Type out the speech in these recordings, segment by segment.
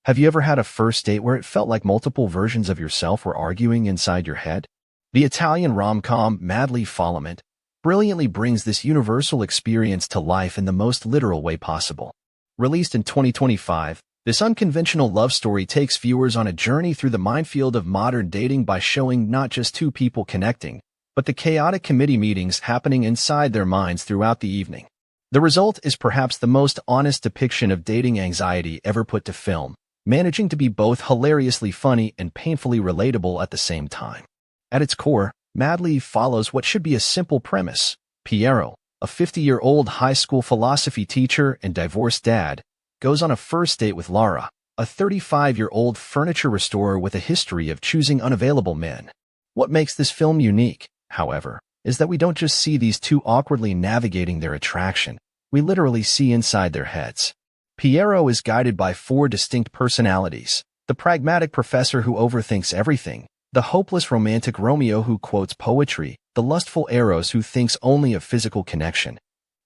Have you ever had a first date where it felt like multiple versions of yourself were arguing inside your head? The Italian rom-com Madly Follemente brilliantly brings this universal experience to life in the most literal way possible. Released in 2025, this unconventional love story takes viewers on a journey through the minefield of modern dating by showing not just two people connecting, but the chaotic committee meetings happening inside their minds throughout the evening. The result is perhaps the most honest depiction of dating anxiety ever put to film, managing to be both hilariously funny and painfully relatable at the same time. At its core, Madly follows what should be a simple premise. Piero, a 50-year-old high school philosophy teacher and divorced dad, goes on a first date with Laura, a 35-year-old furniture restorer with a history of choosing unavailable men. What makes this film unique, however, is that we don't just see these two awkwardly navigating their attraction, we literally see inside their heads. Piero is guided by four distinct personalities: the pragmatic professor who overthinks everything, the hopeless romantic Romeo who quotes poetry, the lustful Eros who thinks only of physical connection,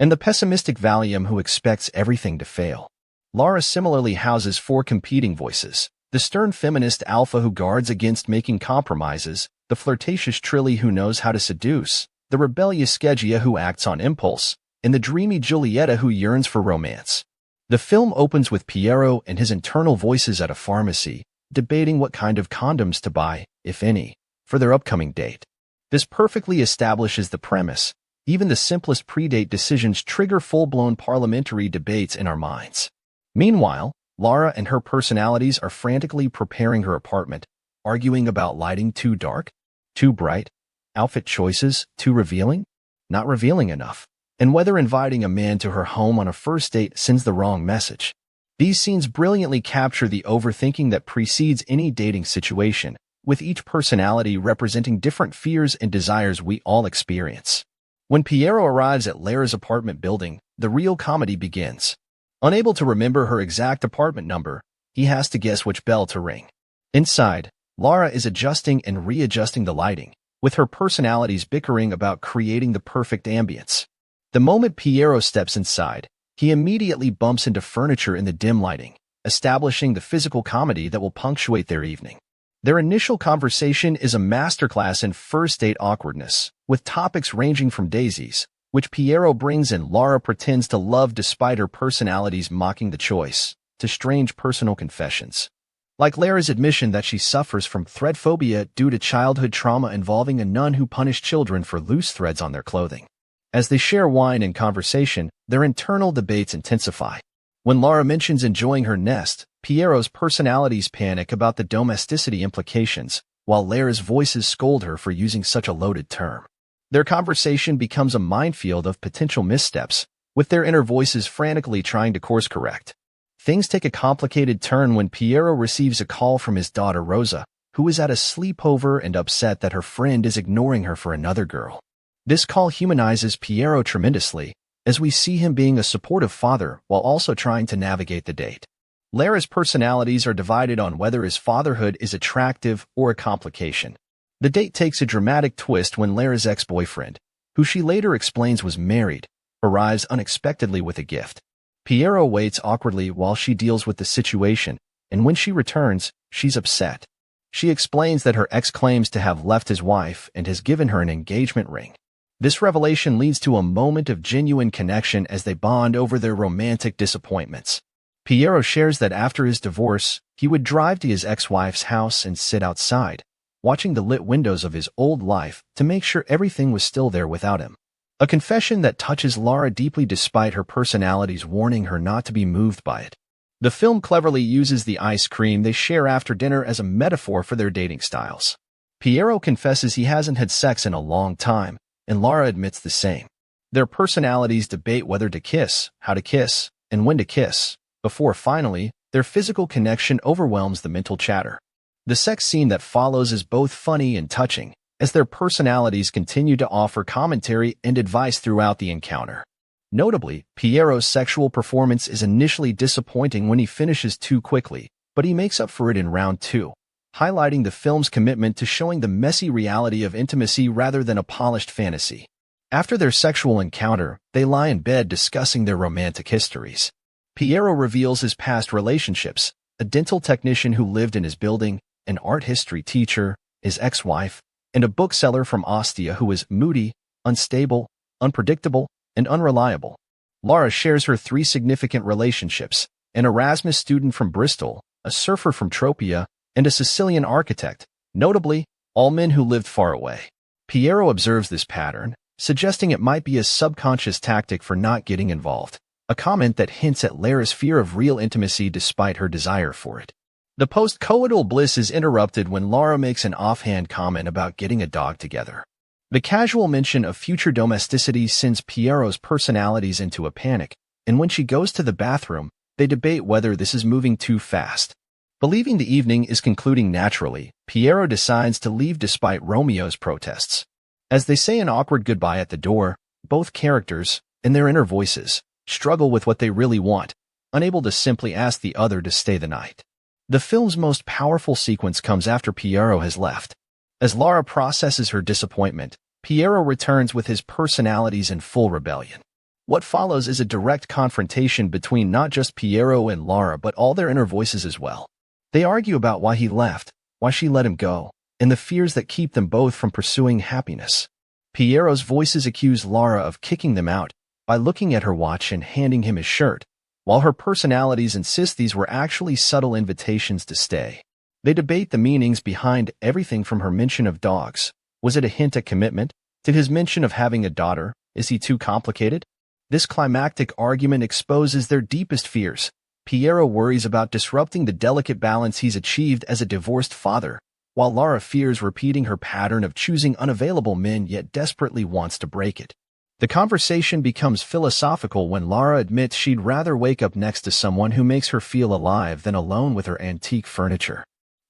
and the pessimistic Valium who expects everything to fail. Laura similarly houses four competing voices: the stern feminist Alpha who guards against making compromises, the flirtatious Trilly who knows how to seduce, the rebellious Scheggia who acts on impulse, and the dreamy Giulietta who yearns for romance. The film opens with Piero and his internal voices at a pharmacy, debating what kind of condoms to buy, if any, for their upcoming date. This perfectly establishes the premise. Even the simplest pre-date decisions trigger full-blown parliamentary debates in our minds. Meanwhile, Laura and her personalities are frantically preparing her apartment, arguing about lighting too dark, too bright, outfit choices too revealing, not revealing enough, and whether inviting a man to her home on a first date sends the wrong message. These scenes brilliantly capture the overthinking that precedes any dating situation, with each personality representing different fears and desires we all experience. When Piero arrives at Lara's apartment building, the real comedy begins. Unable to remember her exact apartment number, he has to guess which bell to ring. Inside, Lara is adjusting and readjusting the lighting, with her personalities bickering about creating the perfect ambience. The moment Piero steps inside, he immediately bumps into furniture in the dim lighting, establishing the physical comedy that will punctuate their evening. Their initial conversation is a masterclass in first date awkwardness, with topics ranging from daisies, which Piero brings and Lara pretends to love despite her personalities mocking the choice, to strange personal confessions. Like Lara's admission that she suffers from thread phobia due to childhood trauma involving a nun who punished children for loose threads on their clothing. As they share wine and conversation, their internal debates intensify. When Lara mentions enjoying her nest, Piero's personalities panic about the domesticity implications, while Lara's voices scold her for using such a loaded term. Their conversation becomes a minefield of potential missteps, with their inner voices frantically trying to course correct. Things take a complicated turn when Piero receives a call from his daughter Rosa, who is at a sleepover and upset that her friend is ignoring her for another girl. This call humanizes Piero tremendously, as we see him being a supportive father while also trying to navigate the date. Lara's personalities are divided on whether his fatherhood is attractive or a complication. The date takes a dramatic twist when Lara's ex-boyfriend, who she later explains was married, arrives unexpectedly with a gift. Piero waits awkwardly while she deals with the situation, and when she returns, she's upset. She explains that her ex claims to have left his wife and has given her an engagement ring. This revelation leads to a moment of genuine connection as they bond over their romantic disappointments. Piero shares that after his divorce, he would drive to his ex-wife's house and sit outside, watching the lit windows of his old life to make sure everything was still there without him. A confession that touches Lara deeply despite her personalities warning her not to be moved by it. The film cleverly uses the ice cream they share after dinner as a metaphor for their dating styles. Piero confesses he hasn't had sex in a long time, and Lara admits the same. Their personalities debate whether to kiss, how to kiss, and when to kiss, before finally, their physical connection overwhelms the mental chatter. The sex scene that follows is both funny and touching, as their personalities continue to offer commentary and advice throughout the encounter. Notably, Piero's sexual performance is initially disappointing when he finishes too quickly, but he makes up for it in round 2, highlighting the film's commitment to showing the messy reality of intimacy rather than a polished fantasy. After their sexual encounter, they lie in bed discussing their romantic histories. Piero reveals his past relationships, a dental technician who lived in his building, an art history teacher, his ex-wife, and a bookseller from Ostia who was moody, unstable, unpredictable, and unreliable. Lara shares her 3 significant relationships: an Erasmus student from Bristol, a surfer from Tropea, and a Sicilian architect, notably, all men who lived far away. Piero observes this pattern, suggesting it might be a subconscious tactic for not getting involved, a comment that hints at Lara's fear of real intimacy despite her desire for it. The post-coital bliss is interrupted when Lara makes an offhand comment about getting a dog together. The casual mention of future domesticity sends Piero's personalities into a panic, and when she goes to the bathroom, they debate whether this is moving too fast. Believing the evening is concluding naturally, Piero decides to leave despite Romeo's protests. As they say an awkward goodbye at the door, both characters, in their inner voices, struggle with what they really want, unable to simply ask the other to stay the night. The film's most powerful sequence comes after Piero has left. As Lara processes her disappointment, Piero returns with his personalities in full rebellion. What follows is a direct confrontation between not just Piero and Lara but all their inner voices as well. They argue about why he left, why she let him go, and the fears that keep them both from pursuing happiness. Piero's voices accuse Lara of kicking them out by looking at her watch and handing him his shirt, while her personalities insist these were actually subtle invitations to stay. They debate the meanings behind everything from her mention of dogs. Was it a hint at commitment? To his mention of having a daughter? Is he too complicated? This climactic argument exposes their deepest fears. Piero worries about disrupting the delicate balance he's achieved as a divorced father, while Lara fears repeating her pattern of choosing unavailable men yet desperately wants to break it. The conversation becomes philosophical when Lara admits she'd rather wake up next to someone who makes her feel alive than alone with her antique furniture.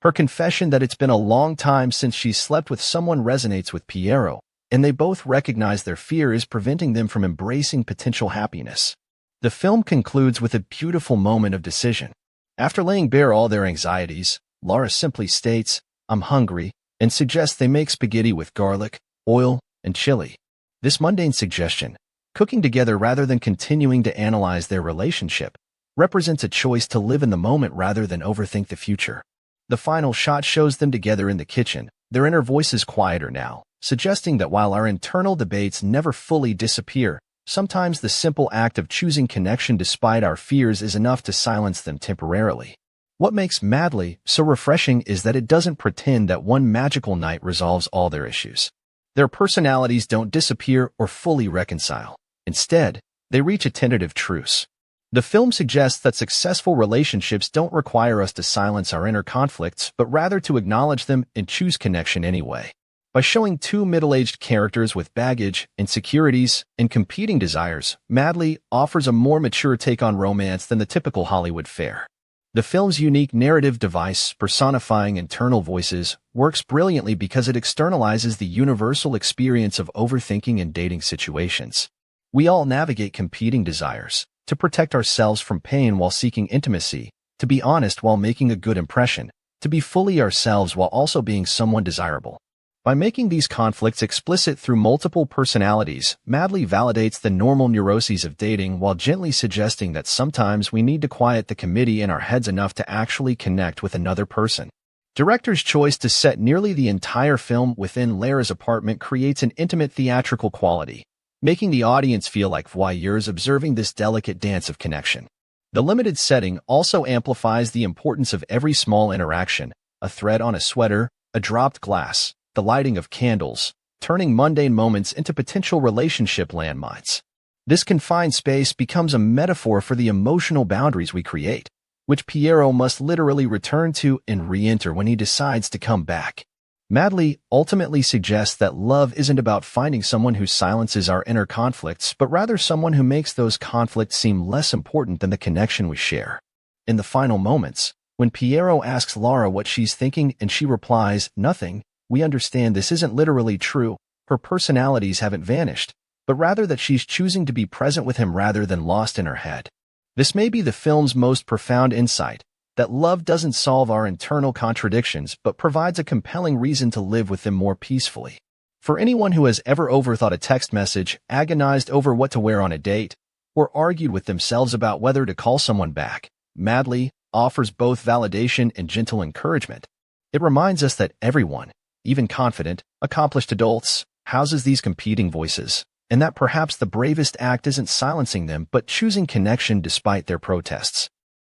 Her confession that it's been a long time since she's slept with someone resonates with Piero, and they both recognize their fear is preventing them from embracing potential happiness. The film concludes with a beautiful moment of decision. After laying bare all their anxieties, Lara simply states, "I'm hungry," and suggests they make spaghetti with garlic, oil, and chili. This mundane suggestion, cooking together rather than continuing to analyze their relationship, represents a choice to live in the moment rather than overthink the future. The final shot shows them together in the kitchen, their inner voices quieter now, suggesting that while our internal debates never fully disappear, sometimes the simple act of choosing connection despite our fears is enough to silence them temporarily. What makes Madly so refreshing is that it doesn't pretend that one magical night resolves all their issues. Their personalities don't disappear or fully reconcile. Instead, they reach a tentative truce. The film suggests that successful relationships don't require us to silence our inner conflicts, but rather to acknowledge them and choose connection anyway. By showing 2 middle-aged characters with baggage, insecurities, and competing desires, Madly offers a more mature take on romance than the typical Hollywood fare. The film's unique narrative device, personifying internal voices, works brilliantly because it externalizes the universal experience of overthinking in dating situations. We all navigate competing desires, to protect ourselves from pain while seeking intimacy, to be honest while making a good impression, to be fully ourselves while also being someone desirable. By making these conflicts explicit through multiple personalities, Madly validates the normal neuroses of dating while gently suggesting that sometimes we need to quiet the committee in our heads enough to actually connect with another person. Director's choice to set nearly the entire film within Lara's apartment creates an intimate theatrical quality, making the audience feel like voyeurs observing this delicate dance of connection. The limited setting also amplifies the importance of every small interaction, a thread on a sweater, a dropped glass, the lighting of candles, turning mundane moments into potential relationship landmines. This confined space becomes a metaphor for the emotional boundaries we create, which Piero must literally return to and re-enter when he decides to come back. Madly ultimately suggests that love isn't about finding someone who silences our inner conflicts, but rather someone who makes those conflicts seem less important than the connection we share. In the final moments, when Piero asks Lara what she's thinking and she replies, "Nothing," we understand this isn't literally true. Her personalities haven't vanished, but rather that she's choosing to be present with him rather than lost in her head. This may be the film's most profound insight, that love doesn't solve our internal contradictions but provides a compelling reason to live with them more peacefully. For anyone who has ever overthought a text message, agonized over what to wear on a date, or argued with themselves about whether to call someone back, Madly offers both validation and gentle encouragement. It reminds us that everyone, even confident, accomplished adults, houses these competing voices, and that perhaps the bravest act isn't silencing them but choosing connection despite their protests.